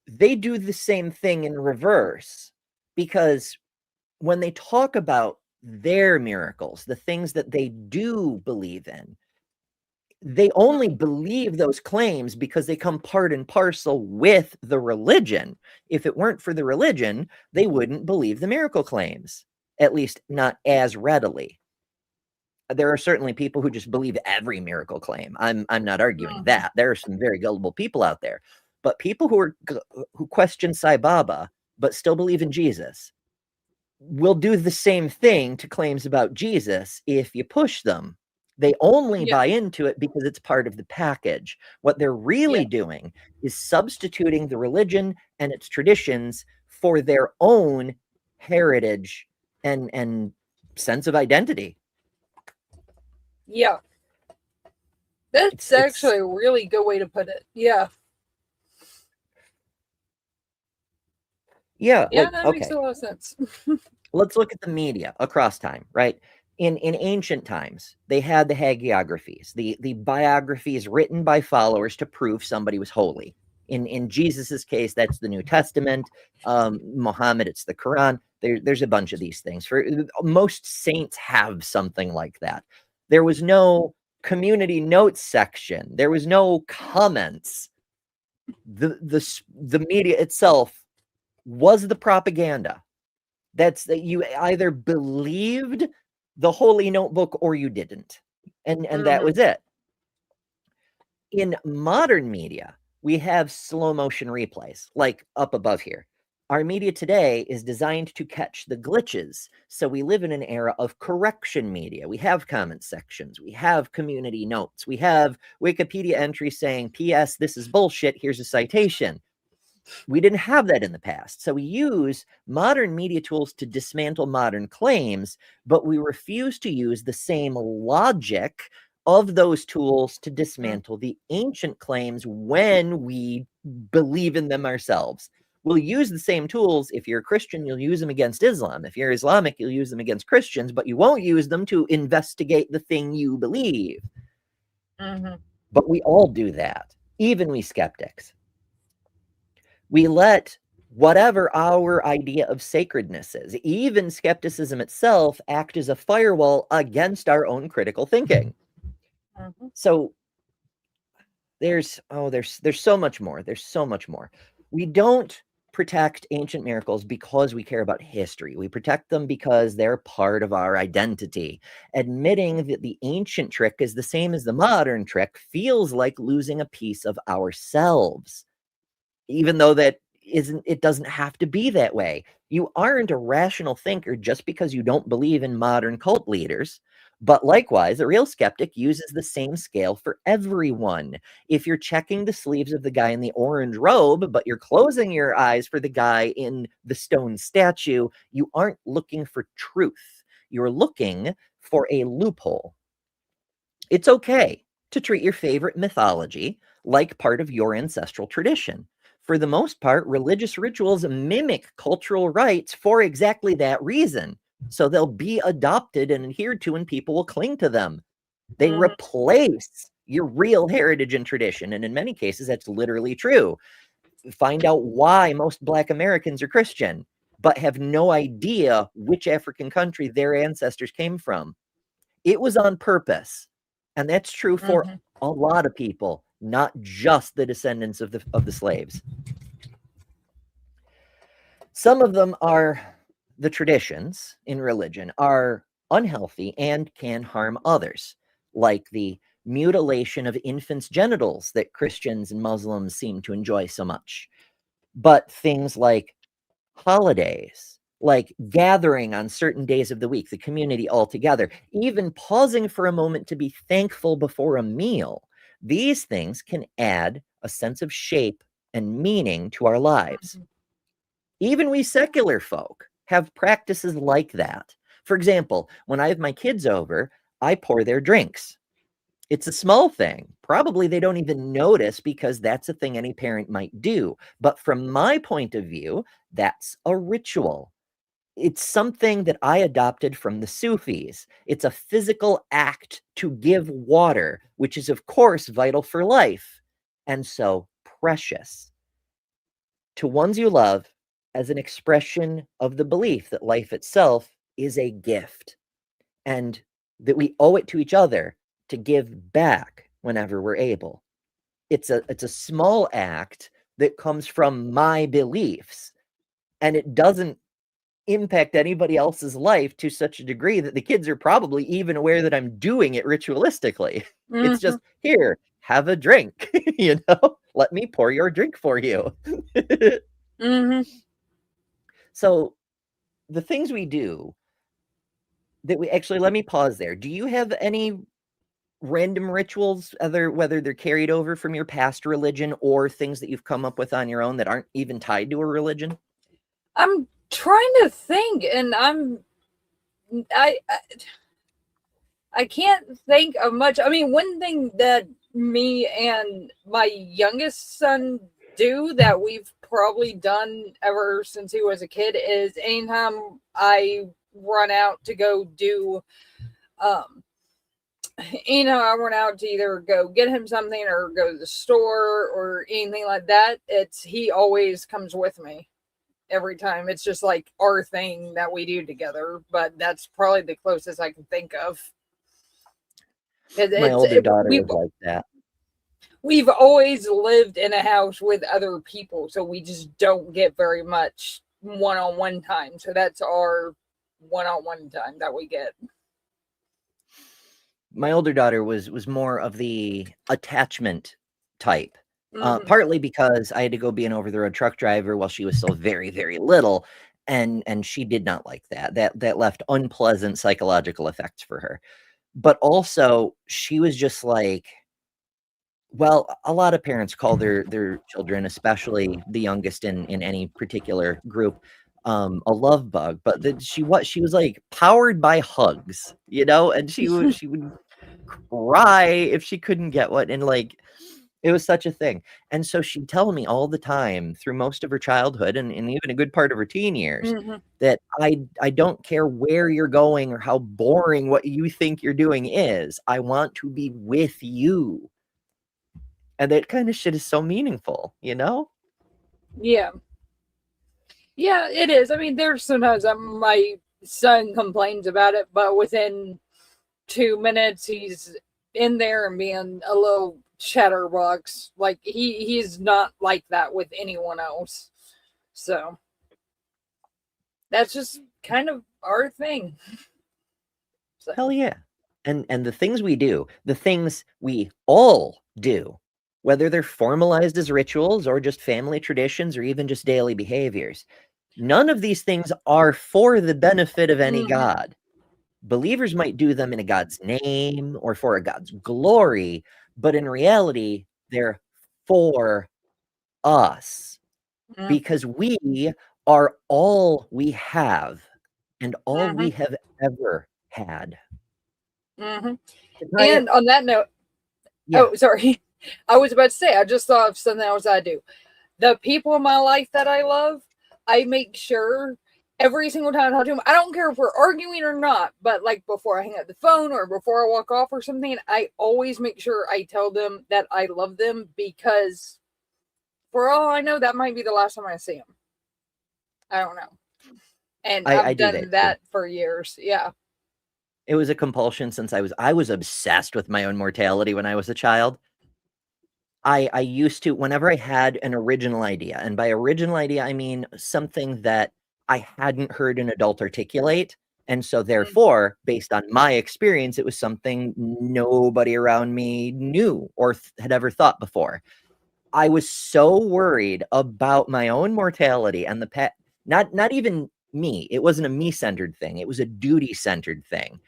K: they do the same thing in reverse, because when they talk about their miracles, the things that they do believe in, they only believe those claims because they come part and parcel with the religion. If it weren't for the religion, they wouldn't believe the miracle claims, at least not as readily. There are certainly people who just believe every miracle claim. I'm not arguing that. There are some very gullible people out there. But people who question Sai Baba but still believe in Jesus will do the same thing to claims about Jesus if you push them. They only buy into it because it's part of the package. What they're really doing is substituting the religion and its traditions for their own heritage and sense of identity.
N: Yeah. That's actually a really good way to put it. Yeah.
K: Yeah,
N: Yeah,
K: like,
N: that
K: okay.
N: makes a lot of sense.
K: Let's look at the media across time, right? In ancient times, they had the hagiographies, the biographies written by followers to prove somebody was holy. In Jesus's case, that's the New Testament. Muhammad, it's the Quran. There's a bunch of these things. For most saints have something like that. There was no community notes section. There was no comments. the media itself was the propaganda. That's that you either believed the Holy Notebook or you didn't. And that was it. In modern media, we have slow motion replays, like up above here. Our media today is designed to catch the glitches. So we live in an era of correction media. We have comment sections. We have community notes. We have Wikipedia entries saying, P.S., this is bullshit. Here's a citation. We didn't have that in the past. So we use modern media tools to dismantle modern claims, but we refuse to use the same logic of those tools to dismantle the ancient claims when we believe in them ourselves. We'll use the same tools. If you're a Christian, you'll use them against Islam. If you're Islamic, you'll use them against Christians, but you won't use them to investigate the thing you believe. But we all do that, even we skeptics. We let whatever our idea of sacredness is, even skepticism itself, act as a firewall against our own critical thinking. So there's so much more. There's so much more. We don't protect ancient miracles because we care about history. We protect them because they're part of our identity. Admitting that the ancient trick is the same as the modern trick feels like losing a piece of ourselves. Even though it doesn't have to be that way. You aren't a rational thinker just because you don't believe in modern cult leaders. But likewise, a real skeptic uses the same scale for everyone. If you're checking the sleeves of the guy in the orange robe, but you're closing your eyes for the guy in the stone statue, you aren't looking for truth. You're looking for a loophole. It's okay to treat your favorite mythology like part of your ancestral tradition. For the most part, religious rituals mimic cultural rites for exactly that reason. So they'll be adopted and adhered to, and people will cling to them. They replace your real heritage and tradition. And in many cases, that's literally true. Find out why most Black Americans are Christian, but have no idea which African country their ancestors came from. It was on purpose. And that's true for a lot of people, not just the descendants of the slaves. Some of them are the traditions in religion are unhealthy and can harm others, like the mutilation of infants' genitals that Christians and Muslims seem to enjoy so much. But things like holidays, like gathering on certain days of the week, the community all together, even pausing for a moment to be thankful before a meal, these things can add a sense of shape and meaning to our lives. Even we secular folk have practices like that. For example, when I have my kids over, I pour their drinks. It's a small thing. Probably they don't even notice because that's a thing any parent might do. But from my point of view, that's a ritual. It's something that I adopted from the Sufis. It's a physical act to give water, which is, of course, vital for life, and so precious to ones you love, as an expression of the belief that life itself is a gift and that we owe it to each other to give back whenever we're able. It's a small act that comes from my beliefs, and it doesn't impact anybody else's life to such a degree that the kids are probably even aware that I'm doing it ritualistically. It's just, here, have a drink, let me pour your drink for you. So the things we do that we actually, let me pause there. Do you have any random rituals, whether they're carried over from your past religion or things that you've come up with on your own that aren't even tied to a religion?
N: I'm trying to think, and I can't think of much. I mean, one thing that me and my youngest son do that we've probably done ever since he was a kid is anytime I run out to go do I run out to either go get him something or go to the store or anything like that, he always comes with me every time. It's just like our thing that we do together, but that's probably the closest I can think of.
K: My older daughter is like that.
N: we've always lived in a house with other people, so we just don't get very much one-on-one time. So that's our one-on-one time that we get.
K: My older daughter was more of the attachment type.
N: Mhm.
K: Partly because I had to go be an over-the-road truck driver while she was still very, very little, and she did not like that. That left unpleasant psychological effects for her. But also, she was just like, well, a lot of parents call their children, especially the youngest in any particular group, a love bug. But she was like powered by hugs, you know, and she would cry if she couldn't get one, and like it was such a thing. And so she'd tell me all the time through most of her childhood and even a good part of her teen years
N: Mhm.
K: that I don't care where you're going or how boring what you think you're doing is. I want to be with you. And that kind of shit is so meaningful, you know?
N: Yeah. Yeah, it is. I mean, there's sometimes my son complains about it, but within 2 minutes, he's in there and being a little chatterbox. Like he's not like that with anyone else. So that's just kind of our thing. So.
K: Hell yeah. And the things we do, the things we all do, whether they're formalized as rituals or just family traditions or even just daily behaviors, none of these things are for the benefit of any god. Believers might do them in a god's name or for a god's glory, but in reality, they're for us because we are all we have and all we have ever had.
N: And on that note, oh, sorry. I was about to say, I just thought of something else I do. The people in my life that I love, I make sure every single time I talk to them, I don't care if we're arguing or not, but like before I hang up the phone or before I walk off or something, I always make sure I tell them that I love them, because for all I know, that might be the last time I see them. I don't know. And
K: I
N: I've
K: do
N: done
K: that
N: that for years. Yeah.
K: It was a compulsion since I was obsessed with my own mortality when I was a child. I used to, whenever I had an original idea, and by original idea, I mean something that I hadn't heard an adult articulate. And so therefore, based on my experience, it was something nobody around me knew or had ever thought before. I was so worried about my own mortality and the not even me. It wasn't a me-centered thing. It was a duty-centered thing.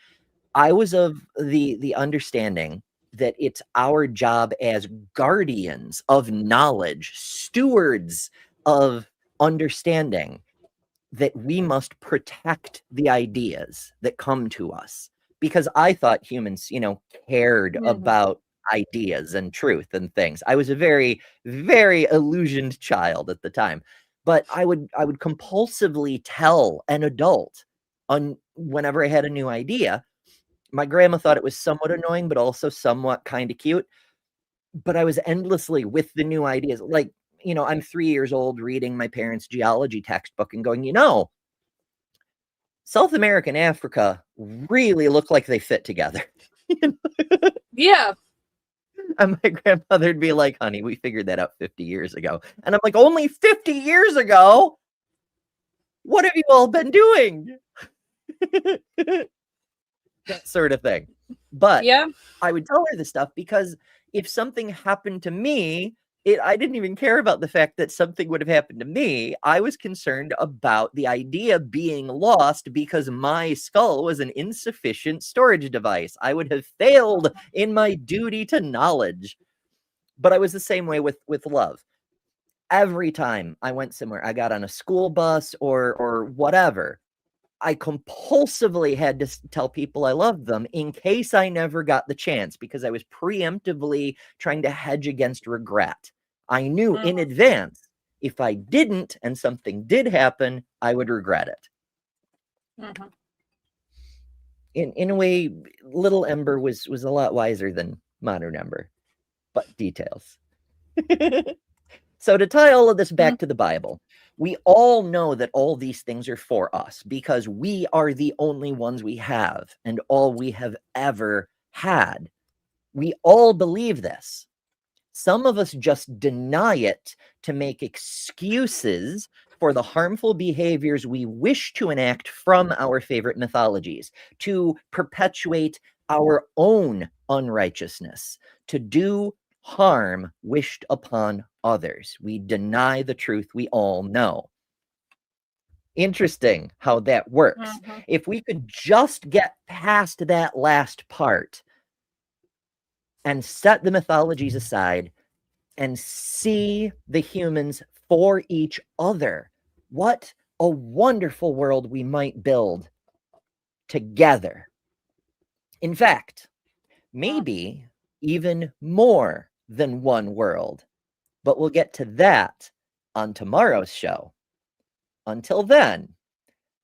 K: I was of the understanding that it's our job as guardians of knowledge, stewards of understanding, that we must protect the ideas that come to us. Because I thought humans, cared about ideas and truth and things. I was a very, very illusioned child at the time. But I would compulsively tell an adult whenever I had a new idea. My grandma thought it was somewhat annoying, but also somewhat kind of cute. But I was endlessly with the new ideas. Like, I'm 3 years old reading my parents' geology textbook and going, South America and Africa really look like they fit together.
N: Yeah.
K: And my grandmother'd be like, honey, we figured that out 50 years ago. And I'm like, only 50 years ago? What have you all been doing? That sort of thing. But
N: yeah,
K: I would tell her this stuff because if something happened to me, I didn't even care about the fact that something would have happened to me. I was concerned about the idea being lost because my skull was an insufficient storage device. I would have failed in my duty to knowledge. But I was the same way with love. Every time I went somewhere, I got on a school bus or whatever, I compulsively had to tell people I loved them in case I never got the chance, because I was preemptively trying to hedge against regret. I knew in advance if I didn't and something did happen, I would regret it. In a way, little Ember was a lot wiser than modern Ember, but details. So to tie all of this back to the Bible, we all know that all these things are for us because we are the only ones we have and all we have ever had. We all believe this. Some of us just deny it to make excuses for the harmful behaviors we wish to enact from our favorite mythologies, to perpetuate our own unrighteousness, to do harm wished upon others. We deny the truth we all know. Interesting how that works. If we could just get past that last part and set the mythologies aside and see the humans for each other, what a wonderful world we might build together. In fact, maybe even more than one world. But we'll get to that on tomorrow's show. Until then,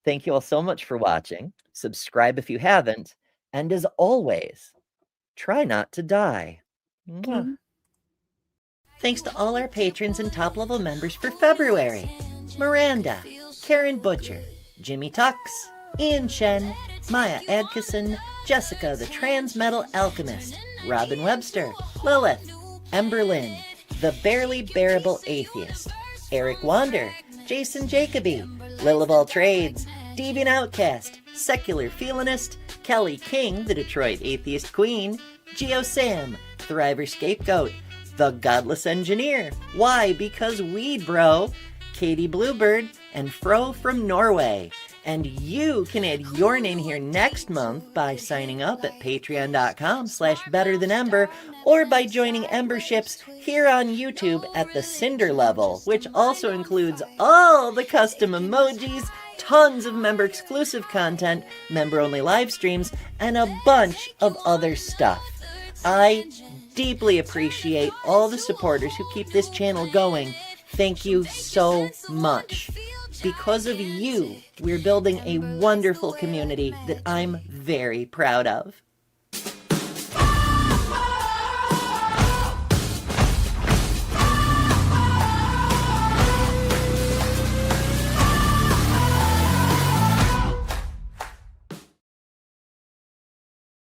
K: thank you all so much for watching. Subscribe if you haven't. And as always, try not to die. Mwah. Thanks to all our patrons and top-level members for February. Miranda, Karen Butcher, Jimmy Tux, Ian Chen, Maya Adkison, Jessica the Transmetal Alchemist, Robin Webster, Lilith, Emberlyn, The Barely Bearable Atheist, Eric Wander, Jason Jacoby, Lilibal Trades, Deviant Outcast, Secular Feelinist, Kelly King, the Detroit Atheist Queen, Geo Sam, Thriver Scapegoat, The Godless Engineer, Why? Because Weed Bro, Katie Bluebird, and Fro from Norway. And you can add your name here next month by signing up at patreon.com/betterthanember or by joining Emberships here on YouTube at the Cinder level, which also includes all the custom emojis, tons of member-exclusive content, member-only live streams, and a bunch of other stuff. I deeply appreciate all the supporters who keep this channel going. Thank you so much. Because of you, we're building a wonderful community that I'm very proud of.